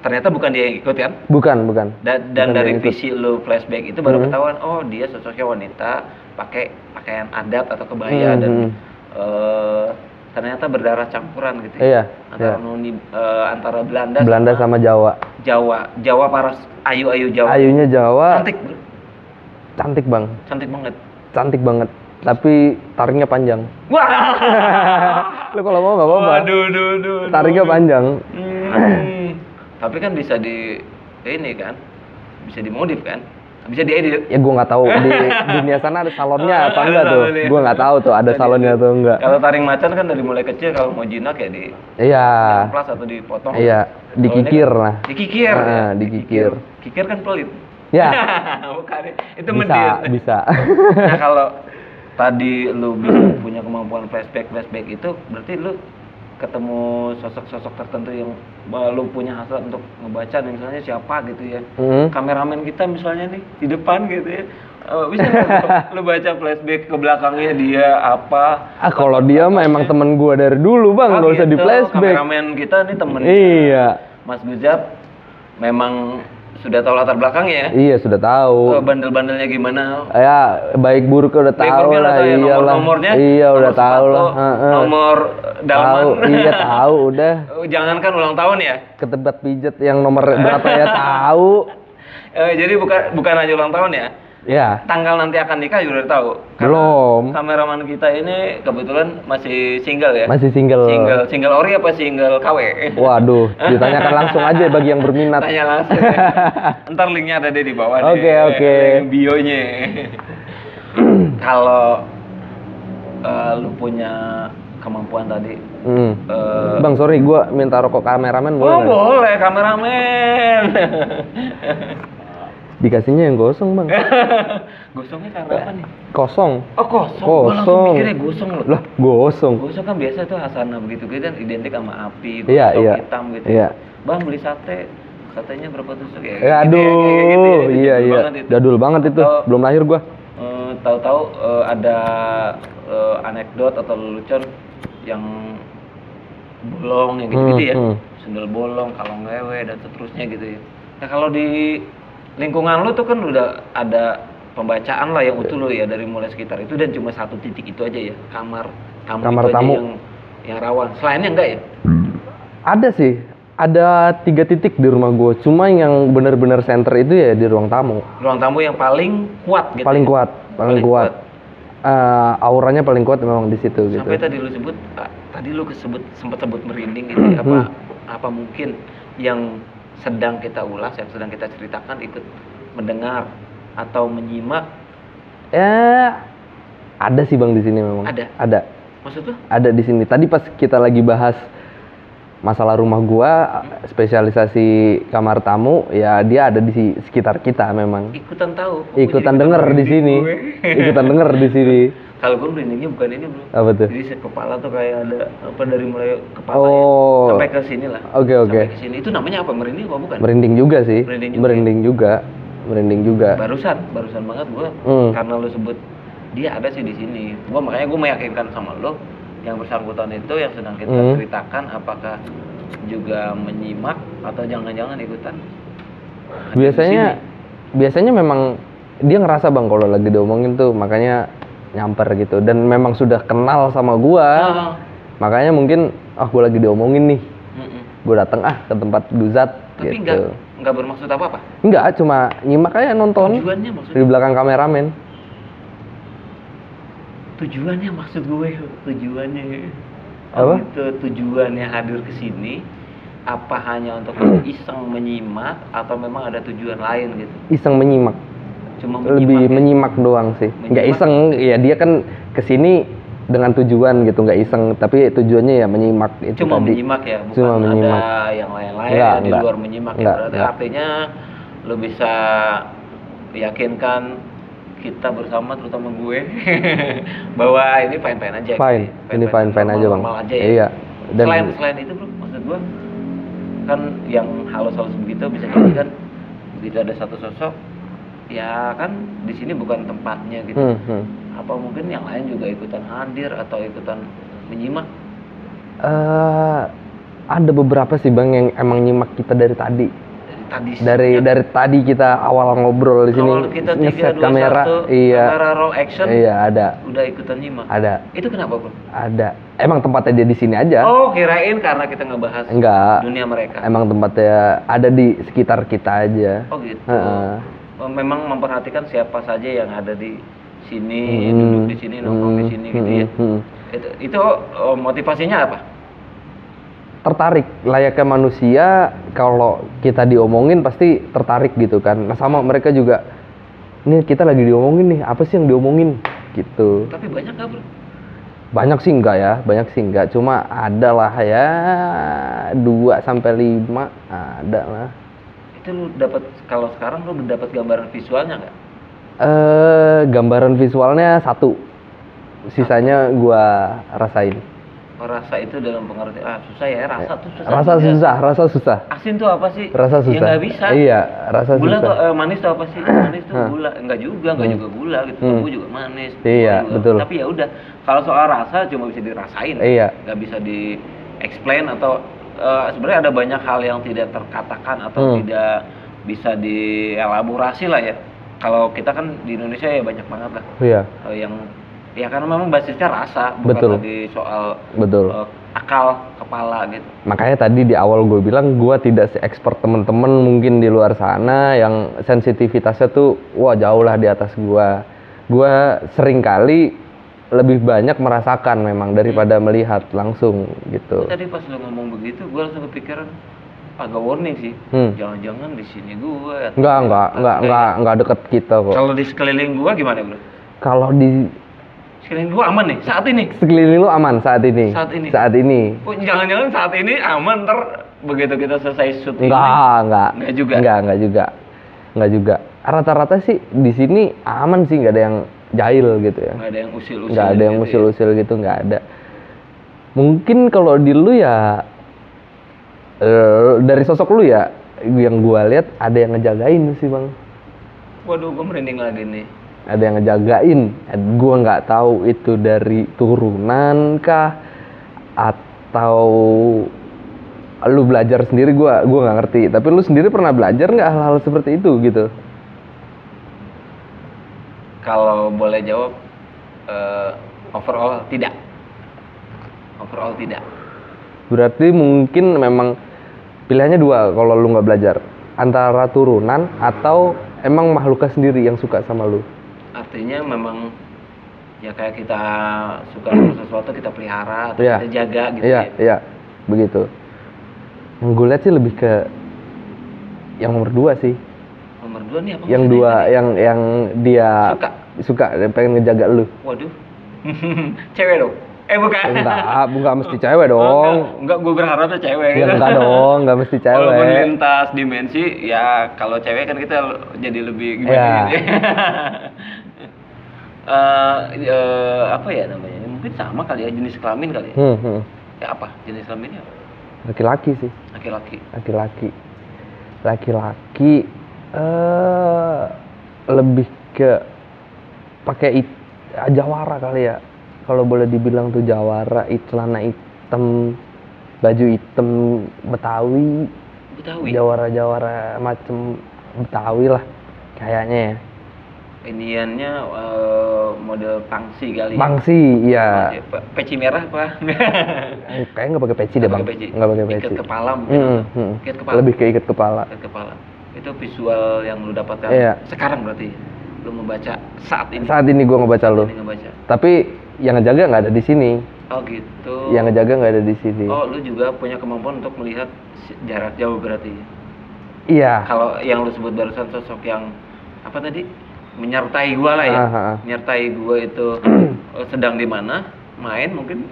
ternyata bukan dia yang ikut kan? Bukan. Dan dari visi lu flashback itu baru ketahuan, oh dia sosoknya wanita pakai pakaian adat atau kebaya dan ternyata berdarah campuran gitu ya. Antara Belanda sama Jawa. Jawa paras, ayu Jawa. Ayunya Jawa. Cantik bang. Cantik banget. Tapi taringnya panjang. Wah. Lu kalau mau nggak apa-apa. Aduh. Taringnya panjang. Tapi kan bisa bisa dimodif kan? Bisa diedit. Ya gua nggak tahu di dunia sana ada salonnya apa enggak tuh. Gua nggak tahu tuh ada salonnya atau enggak. Kalau taring macan kan dari mulai kecil, kalau mau jinak ya di amplas atau dipotong. Iya, dikikir lah. Dikikir. Dikikir. Kikir kan pelit. Ya. Bukan. Itu medit. Bisa. Nah, kalau tadi lu punya kemampuan flashback itu berarti lu ketemu sosok-sosok tertentu yang lu punya hasrat untuk ngebaca, misalnya siapa gitu ya, kameramen kita misalnya nih di depan gitu ya, bisa lu baca flashback ke belakangnya dia apa? Kalau dia mah emang temen gua dari dulu bang, nggak usah di flashback. Kameramen kita nih temen. Iya. Mas Gujab memang sudah tahu latar belakangnya ya? Iya, sudah tahu. Bandel-bandelnya gimana? Ya, baik buruknya udah tahu lah. Iyalah. Nomornya? Iya, udah tahu lah. Nomor dalaman? Iya, tahu udah. Jangankan ulang tahun ya? Ketempat pijet yang nomor berapa ya tahu. Jadi bukan hanya ulang tahun ya? Iya. Tanggal nanti akan nikah juga udah tahu. Belum. Kameraman kita ini kebetulan masih single ya? Masih single. Single ori apa single KW? Waduh, ditanyakan langsung aja bagi yang berminat. Tanya langsung. Ntar linknya ada di bawah. Oke. Link bio-nya. Kalau lu punya kemampuan tadi. Bang, sorry, gue minta rokok kameramen boleh? Oh, boleh, kameramen. Dikasihnya yang gosong, Bang. Gosongnya karena apa nih? Kosong. Oh, kosong. Gua langsung mikirnya gosong loh. Lah, gosong. Gosong kan biasa tuh Hasana begitu kan identik sama api, Iya. hitam gitu. Iya. Bang, beli sate. Satenya berapa tusuk ya? Aduh, iya. Jadul banget itu. Belum lahir gua. Tahu-tahu ada anekdot atau lelucon yang bolong yang gitu-gitu ya. Sendal bolong, kalong lewe dan seterusnya gitu ya. Nah, kalau di lingkungan lu tuh kan udah ada pembacaan lah yang utuh lo ya dari mulai sekitar itu dan cuma satu titik itu aja ya, kamar tamu yang rawan. Selainnya enggak ya? Ada sih, ada 3 titik di rumah gue. Cuma yang benar-benar center itu ya di ruang tamu. Ruang tamu yang paling kuat gitu. Paling kuat. Auranya paling kuat memang di situ. Sampai gitu. tadi lu sempat sebut merinding gitu. Apa mungkin yang sedang kita ulas, yang sedang kita ceritakan ikut mendengar atau menyimak? Ada sih Bang di sini memang. Ada. Maksud tuh? Ada di sini. Tadi pas kita lagi bahas masalah rumah gua, spesialisasi kamar tamu, ya dia ada di sekitar kita memang. Ikutan tahu. Ikutan denger di sini. Ikutan denger di sini. Kalau gue merindingnya bukan ini bro. Apa tuh? Jadi kepala tuh kayak ada apa dari mulai kepala ya, sampai ke sini lah. Oke. Sampai ke sini itu namanya apa? Merinding apa bukan? Merinding juga sih. Merinding juga. Barusan banget gue karena lu sebut dia ada sih di sini. Makanya gue meyakinkan sama lu yang bersangkutan itu yang sedang kita ceritakan apakah juga menyimak atau jangan-jangan ikutan. Biasanya memang dia ngerasa Bang kalau lagi diomongin tuh, makanya nyamper gitu, dan memang sudah kenal sama gua. Makanya mungkin gua lagi diomongin nih. Gua datang ke tempat Guzat. Tapi gitu. enggak bermaksud apa-apa? Enggak, cuma nyimak aja nonton. Tujuannya maksudnya? Di belakang kameramen. Tujuannya maksud gue, apa? Gitu, tujuannya hadir ke sini apa hanya untuk iseng menyimak atau memang ada tujuan lain gitu? Iseng menyimak. Cuma lebih menyimak doang sih. Nggak iseng, ya dia kan kesini dengan tujuan gitu, nggak iseng, tapi tujuannya ya menyimak itu. Cuma tadi. menyimak ya, bukan cuma menyimak. Ada yang lain-lain di luar menyimak ya. Berarti artinya lo bisa yakinkan kita bersama, terutama gue, bahwa ini fine-fine aja. Ini fine-fine aja Bang. Normal aja ya. Iya. Dan selain itu bro, maksud gue kan yang halus-halus begitu bisa jadi kan begitu ada satu sosok ya kan di sini bukan tempatnya gitu. Apa mungkin yang lain juga ikutan hadir atau ikutan menyimak? Ada beberapa sih Bang yang emang nyimak kita dari tadi. Dari tadi kita awal ngobrol di sini. Ngeset kamera, kamera roll action. Iya, ada. Udah ikutan nyimak. Ada. Itu kenapa, Bro? Ada. Emang tempatnya dia di sini aja. Oh, kirain karena kita ngebahas dunia mereka. Emang tempatnya ada di sekitar kita aja. Oh, gitu. Memang memperhatikan siapa saja yang ada di sini, duduk di sini, nongkrong di sini gitu ya. Itu motivasinya apa? Tertarik, layaknya manusia kalau kita diomongin pasti tertarik gitu kan. Nah sama mereka juga, ini kita lagi diomongin nih, apa sih yang diomongin gitu. Tapi banyak gak bro? Banyak sih enggak, cuma ada lah ya 2-5 ada lah. Itu lu dapat, kalau sekarang lu dapat gambaran visualnya nggak? Gambaran visualnya 1, sisanya gua rasain. Rasa itu dalam pengertian susah ya, rasa tuh susah. Rasa susah. Asin tuh apa sih? Rasa susah. Ya nggak bisa. Iya, rasa gula susah. Gula manis tuh apa sih? Manis tuh gula. Enggak juga gula gitu. Gue juga manis. Iya, juga. betul. Tapi ya udah, kalau soal rasa cuma bisa dirasain. Iya. Nggak bisa di-explain atau sebenarnya ada banyak hal yang tidak terkatakan atau tidak bisa dielaborasi lah ya. Kalau kita kan di Indonesia ya banyak banget lah. Iya. Yang ya karena memang basisnya rasa, bukan lagi soal akal kepala gitu. Makanya tadi di awal gue bilang gue tidak se-expert temen-temen mungkin di luar sana yang sensitivitasnya tuh wah jauh lah di atas gue. Gue sering kali lebih banyak merasakan memang daripada melihat langsung gitu. Tadi pas lo ngomong begitu gue langsung kepikiran agak warning sih. Jangan-jangan di sini gue. Enggak deket kita kok. Kalau di sekeliling gue gimana bro? Kalau di Sekeliling gua aman nih saat ini. Sekeliling lu aman saat ini. Saat ini. Oh, jangan-jangan saat ini aman, ntar begitu kita selesai shoot Enggak juga. Enggak juga. Rata-rata sih di sini aman sih, nggak ada yang jahil gitu ya. Nggak ada yang usil-usil. Nggak ada yang usil-usil gitu, nggak ada. Mungkin kalau di lu ya dari sosok lu ya, yang gua lihat ada yang ngejagain sih bang. Waduh, gua merinding lagi nih. Ada yang ngejagain. Gua nggak tahu itu dari turunan kah atau lu belajar sendiri, gua nggak ngerti. Tapi lu sendiri pernah belajar nggak hal-hal seperti itu gitu? Kalau boleh jawab, overall tidak. Berarti mungkin memang pilihannya dua kalau lu nggak belajar, antara turunan atau emang makhluknya sendiri yang suka sama lu. Artinya memang ya kayak kita suka sama sesuatu kita pelihara atau kita jaga gitu ya. Iya, begitu. Yang gue lihat sih lebih ke yang nomor 2 sih. Nomor 2 nih apa? Yang 2 yang dia suka pengen ngejaga lu. Waduh. Cewek dong? Bukan. Enggak mesti cewek dong. Enggak, gue berharapnya cewek. Ya, enggak dong, enggak mesti cewek. Walaupun lintas dimensi, ya kalau cewek kan kita jadi lebih gimana gitu. Apa ya namanya? Mungkin sama kali ya, jenis kelamin kali ya. Ya apa? Jenis kelaminnya? Laki-laki sih. Laki-laki lebih ke pakai jawara kali ya. Kalau boleh dibilang tuh jawara, celana hitam, baju hitam Betawi. Jawara macem Betawi lah kayaknya ya. Iniannya model pangsi kali. Pangsi, iya. Peci merah apa? Kayaknya nggak pakai peci deh bang. Nggak pakai peci. Ikat kepala Ikat kepala. Lebih ke ikat kepala. Itu visual yang lu dapatkan sekarang berarti. Lu membaca saat ini. Saat ini gue ngebaca lu. Tapi yang ngejaga nggak ada di sini. Oh gitu. Yang ngejaga nggak ada di sini. Oh, lu juga punya kemampuan untuk melihat jarak jauh berarti. Iya. Kalau yang lu sebut barusan sosok yang apa tadi? Menyertai gua lah ya. Menyertai gua itu sedang di mana? Main mungkin.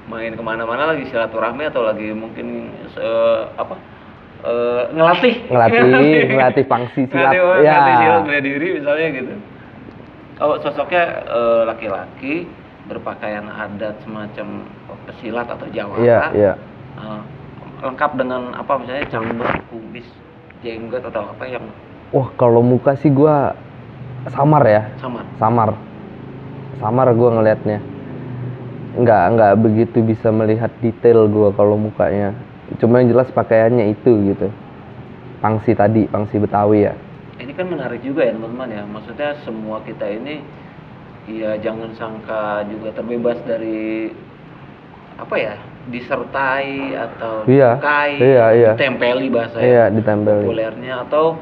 Main kemana-mana lagi silaturahmi atau lagi mungkin ngelatih pangsi silat. Ngelatih silat bela diri misalnya gitu. Oh, sosoknya laki-laki berpakaian adat semacam pesilat atau jawara. Iya. Lengkap dengan apa misalnya janggut, kumis, jenggot atau apa yang. Wah, kalau muka sih gua samar ya. Samar gua ngelihatnya. Nggak begitu bisa melihat detail gua kalau mukanya. Cuma yang jelas pakaiannya itu gitu. Pangsi Betawi ya. Ini kan menarik juga ya teman-teman ya. Maksudnya semua kita ini ya jangan sangka juga terbebas dari apa ya, disertai atau disukai, ditempeli bahasa ditempeli. Populernya atau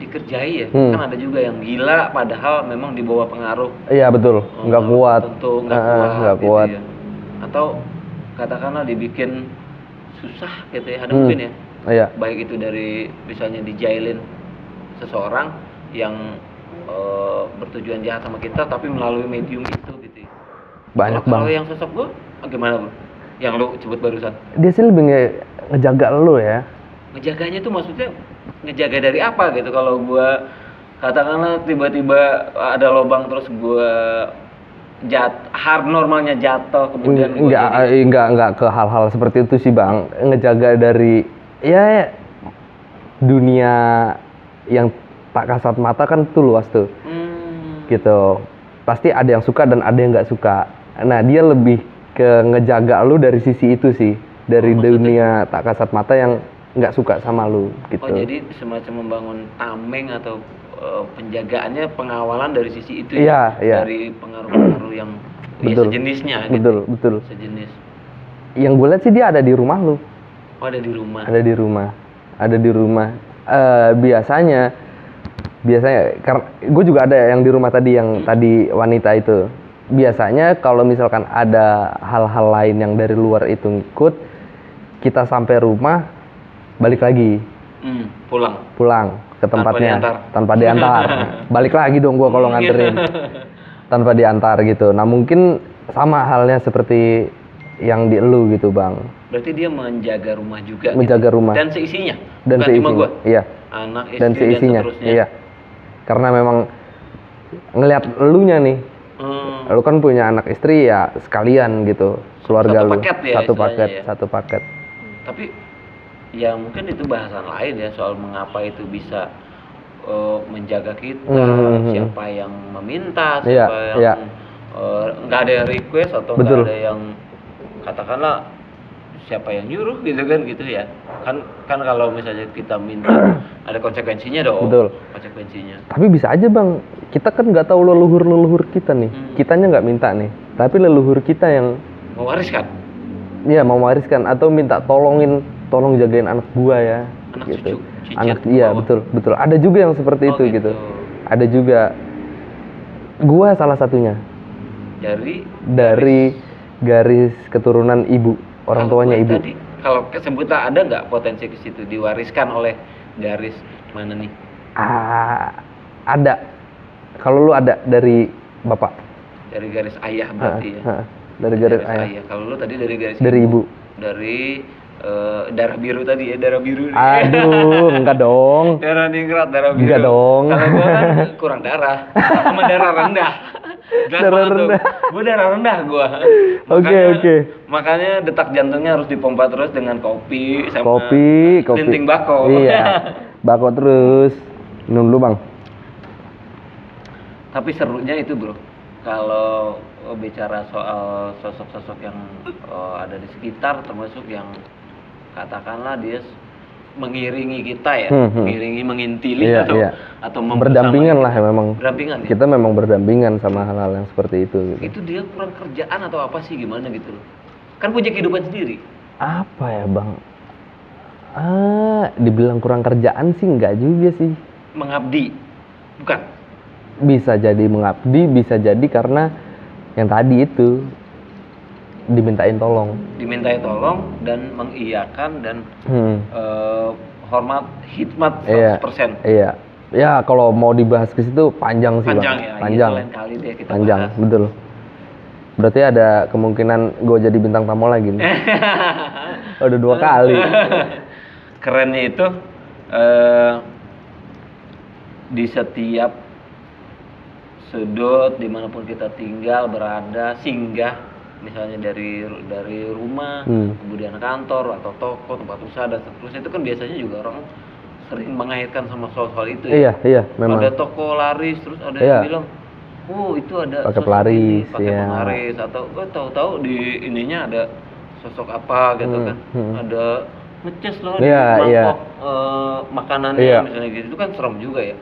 dikerjai ya. Kan ada juga yang gila padahal memang di bawah pengaruh. Iya betul, nggak kuat. Tentu nggak kuat. Gitu ya. Atau katakanlah dibikin susah gitu ya, ada mungkin ya. Iya. Baik itu dari misalnya dijailin seseorang yang bertujuan jahat sama kita tapi melalui medium itu gitu. Banyak banget. Kalau yang sosok gua gimana bro? Yang lu sebut barusan? Dia sih lebih ngejaga lu ya. Ngejaganya tuh maksudnya ngejaga dari apa gitu? Kalau gua katakanlah tiba-tiba ada lubang terus gua normalnya jatuh kemudian enggak ke hal-hal seperti itu sih bang. Ngejaga dari ya dunia yang tak kasat mata kan tuh luas tuh. Gitu. Pasti ada yang suka dan ada yang nggak suka. Nah dia lebih ke ngejaga lu dari sisi itu sih, dari dunia tak kasat mata yang nggak suka sama lu gitu. Oh jadi semacam membangun tameng atau penjagaannya, pengawalan dari sisi itu ya, dari pengaruh-pengaruh yang sejenisnya gitu. Betul. Sejenis. Yang gue lihat sih dia ada di rumah lu. Oh ada di rumah. Ada di rumah. Biasanya karena gue juga ada yang di rumah tadi yang tadi wanita itu. Biasanya kalau misalkan ada hal-hal lain yang dari luar itu ngikut, kita sampai rumah balik lagi. Pulang. ke tempatnya tanpa diantar. Balik lagi dong gua kalau nganterin tanpa diantar gitu. Nah mungkin sama halnya seperti yang di elu gitu bang. Berarti dia menjaga rumah juga. Menjaga rumah. Dan seisinya. Dan bukan seisinya. cuma gua. Iya. Anak, istri dan seisinya. Dan seterusnya. Iya. Karena memang ngelihat elunya nih. Lu kan punya anak istri ya sekalian gitu. Keluarga satu paket lu. Ya, Satu paket. Tapi ya mungkin itu bahasan lain ya soal mengapa itu bisa menjaga kita, siapa yang meminta, siapa yang nggak ada yang request atau nggak ada yang katakanlah siapa yang nyuruh gitu kan gitu ya. Kan kalau misalnya kita minta ada konsekuensinya dong. Betul. Konsekuensinya. Tapi bisa aja bang, kita kan nggak tahu leluhur kita nih. Kitanya nggak minta nih, tapi leluhur kita yang mewariskan. Iya, mewariskan atau minta tolong jagain anak gua ya. Anak gitu. cucu. Anak iya betul. Ada juga yang seperti itu gitu. Ada juga. Gua salah satunya. Dari garis keturunan ibu, orang tuanya ibu. Tadi kalau kesebutan ada nggak potensi ke situ diwariskan oleh garis mana nih? Ada. Kalau lu ada dari bapak. Dari garis ayah berarti ya. Dari garis ayah. Kalau lu tadi dari garis ibu. Dari darah biru tadi ya, darah biru. Aduh, enggak dong. Darah ningrat, darah biru. Enggak dong. Kalau gua kan kurang darah, sama darah rendah. Darah rendah. Gua darah rendah gua. Oke. Makanya detak jantungnya harus dipompa terus dengan kopi sama kopi. linting bako. Iya. Bako terus. Minum dulu, Bang. Tapi serunya itu, Bro. Kalau bicara soal sosok-sosok yang ada di sekitar, termasuk yang katakanlah dia mengiringi kita ya, mengiringi, mengintili atau berdampingan lah ya memang. Berdampingan. Kita memang berdampingan sama hal-hal yang seperti itu. Gitu. Itu dia kurang kerjaan atau apa sih gimana gitu loh? Kan punya kehidupan sendiri. Apa ya bang? Dibilang kurang kerjaan sih enggak juga sih. Mengabdi, bukan? Bisa jadi mengabdi, bisa jadi karena yang tadi itu dimintain tolong dan mengiyakan dan hormat khidmat 100%. Iya. Ya kalau mau dibahas ke situ panjang sih, Bang. Ya, panjang. Lain kali deh kita panjang, bahas. Betul. Berarti ada kemungkinan gue jadi bintang tamu lagi nih. Udah 2 kali. Kerennya itu di setiap sudut dimanapun kita tinggal, berada, singgah, misalnya dari rumah, kemudian kantor atau toko, tempat usaha dan seterusnya, itu kan biasanya juga orang sering mengaitkan sama soal itu ya. Iya, memang. Ada toko laris, terus ada yang bilang, itu ada pakai pelaris, pelaris, atau tahu-tahu di ininya ada sosok apa gitu kan, ada ngeces loh di mangkok makanannya misalnya gitu, itu kan serem juga ya.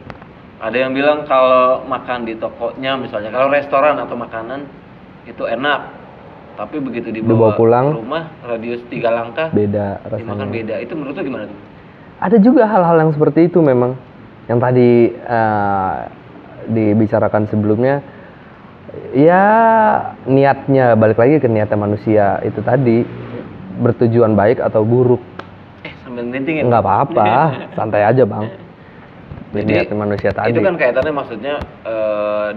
Ada yang bilang kalau makan di tokonya misalnya, kalau restoran atau makanan itu enak, tapi begitu dibawa pulang ke rumah radius 3 langkah beda rasanya. Dimakan beda. Itu menurut lu gimana tuh? Ada juga hal-hal yang seperti itu memang. Yang tadi dibicarakan sebelumnya, ya niatnya, balik lagi ke niatnya manusia itu tadi, bertujuan baik atau buruk. Sambil ngintingin. Nggak apa-apa, santai aja bang. Jadi niatnya manusia tadi. Itu kan kaitannya maksudnya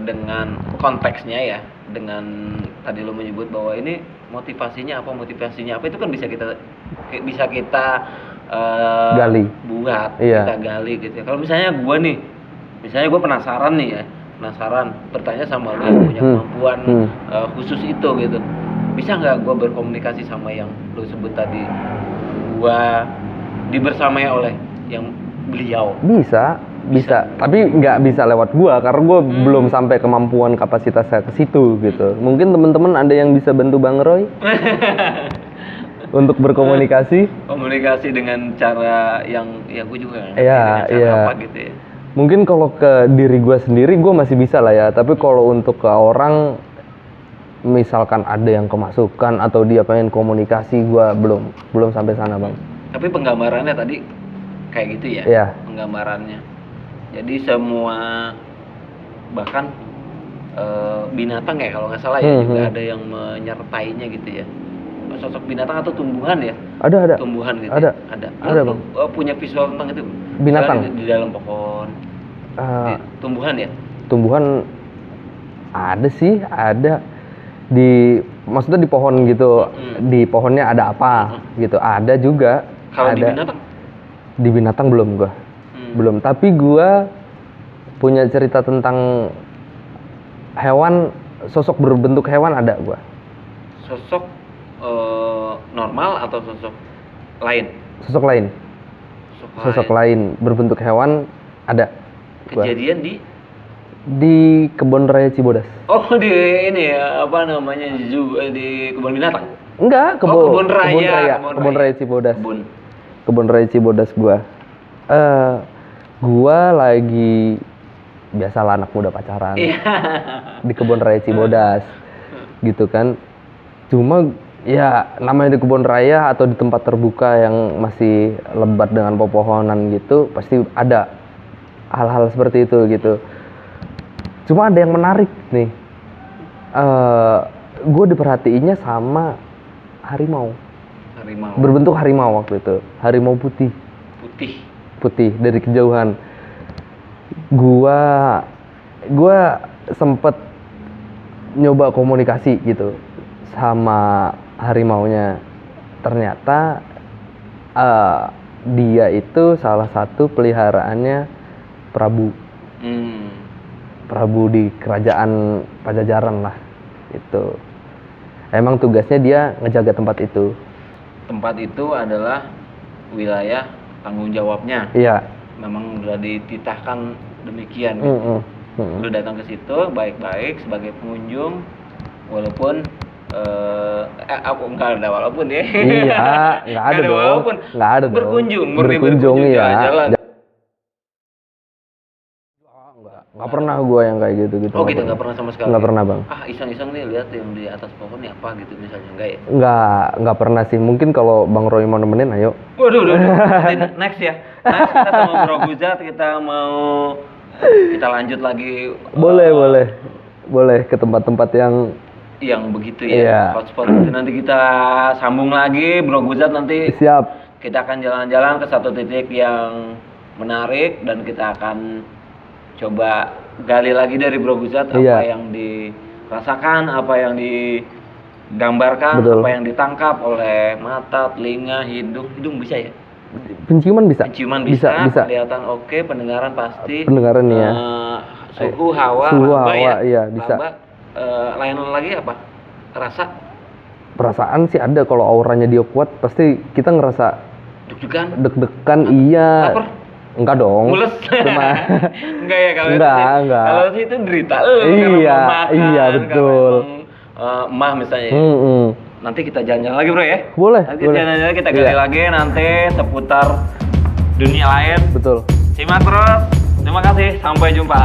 dengan konteksnya ya, dengan tadi lo menyebut bahwa ini motivasinya apa itu kan bisa kita gali, buat, kita gali gitu ya. Kalau misalnya gue penasaran bertanya sama lo yang punya kemampuan khusus itu gitu, bisa nggak gue berkomunikasi sama yang lo sebut tadi, gue dibersamai oleh yang beliau? Bisa, tapi nggak bisa lewat gua karena gua belum sampai kemampuan kapasitas saya ke situ gitu. Mungkin teman-teman ada yang bisa bantu Bang Roy untuk berkomunikasi. Komunikasi dengan cara yang gue juga apa gitu ya. Mungkin kalau ke diri gua sendiri gua masih bisa lah ya, tapi kalau untuk ke orang, misalkan ada yang kemasukan atau dia pengen komunikasi, gua belum sampai sana bang. Tapi penggambarannya tadi kayak gitu ya? Iya. Penggambarannya. Jadi semua, bahkan binatang ya kalau nggak salah ya, juga ada yang menyertainya gitu ya. sosok binatang atau tumbuhan ya? Ada. Tumbuhan gitu. Ada. Ya? Ada. Ada, Bang. Punya visual tentang itu? Binatang. Di dalam pohon. Di tumbuhan ya? Tumbuhan ada sih, ada maksudnya di pohon gitu. Di pohonnya ada apa gitu. Ada juga. Kalau ada. di binatang? Di binatang belum gua. Belum, tapi gua punya cerita tentang hewan, sosok berbentuk hewan ada gua. Sosok normal atau sosok lain? Sosok lain. Sosok lain berbentuk hewan ada. Kejadian di Kebun Raya Cibodas. Oh, di ini ya, apa namanya, zoo, di kebun binatang? Enggak, kebun raya. Kebun Raya Cibodas. Kebun Raya Cibodas gua. Gua lagi biasalah anak muda pacaran. Di Kebun Raya Cibodas. Gitu kan. Cuma ya namanya di kebun raya atau di tempat terbuka yang masih lebat dengan pepohonan gitu, pasti ada hal-hal seperti itu gitu. Cuma ada yang menarik nih, gue diperhatiinnya sama harimau. Berbentuk harimau waktu itu, harimau putih dari kejauhan. Gue sempet nyoba komunikasi gitu sama harimaunya. Ternyata dia itu salah satu peliharaannya Prabu. Prabu di kerajaan Pajajaran lah itu. Emang tugasnya dia ngejaga tempat itu. Tempat itu adalah wilayah tanggung jawabnya. Iya. Memang udah dititahkan demikian gitu. Lu datang ke situ baik-baik sebagai pengunjung, walaupun aku enggak ada walaupun ya. Iya, enggak ada dong. Walaupun enggak ada dong. Berkunjung ya. Nggak pernah gue yang kayak gitu. Oh gitu, nggak pernah sama sekali? Nggak pernah, Bang. Iseng-iseng nih lihat yang di atas pohon nih apa gitu misalnya, enggak ya? Nggak pernah sih. Mungkin kalau Bang Roy mau nemenin, ayo. Waduh. Next ya. Next kita sama Bro Guzat, kita lanjut lagi. Boleh ke tempat-tempat yang begitu ya, hotspot itu. Nanti kita sambung lagi, Bro Guzat, nanti. Siap. Kita akan jalan-jalan ke satu titik yang menarik dan kita akan coba gali lagi dari Bro Guzat apa yang dirasakan, apa yang digambarkan, apa yang ditangkap oleh mata, telinga, hidung bisa ya? Penciuman bisa. Bisa. Kelihatan oke, pendengaran pasti. Pendengaran ya. Suhu hawa ya? Iya bisa. Lain lagi apa? Rasa? Perasaan sih ada. Kalau auranya dia kuat, pasti kita ngerasa deg-degan. Iya. Lapar? Enggak dong. Mules? Cuma enggak ya kalau enggak. Kalau itu derita. Iya betul. Emah misalnya. Nanti kita jalan-jalan lagi, Bro ya. Boleh. Nanti jalan-jalan kita gali lagi nanti seputar dunia lain. Betul. Simak terus. Terima kasih. Sampai jumpa.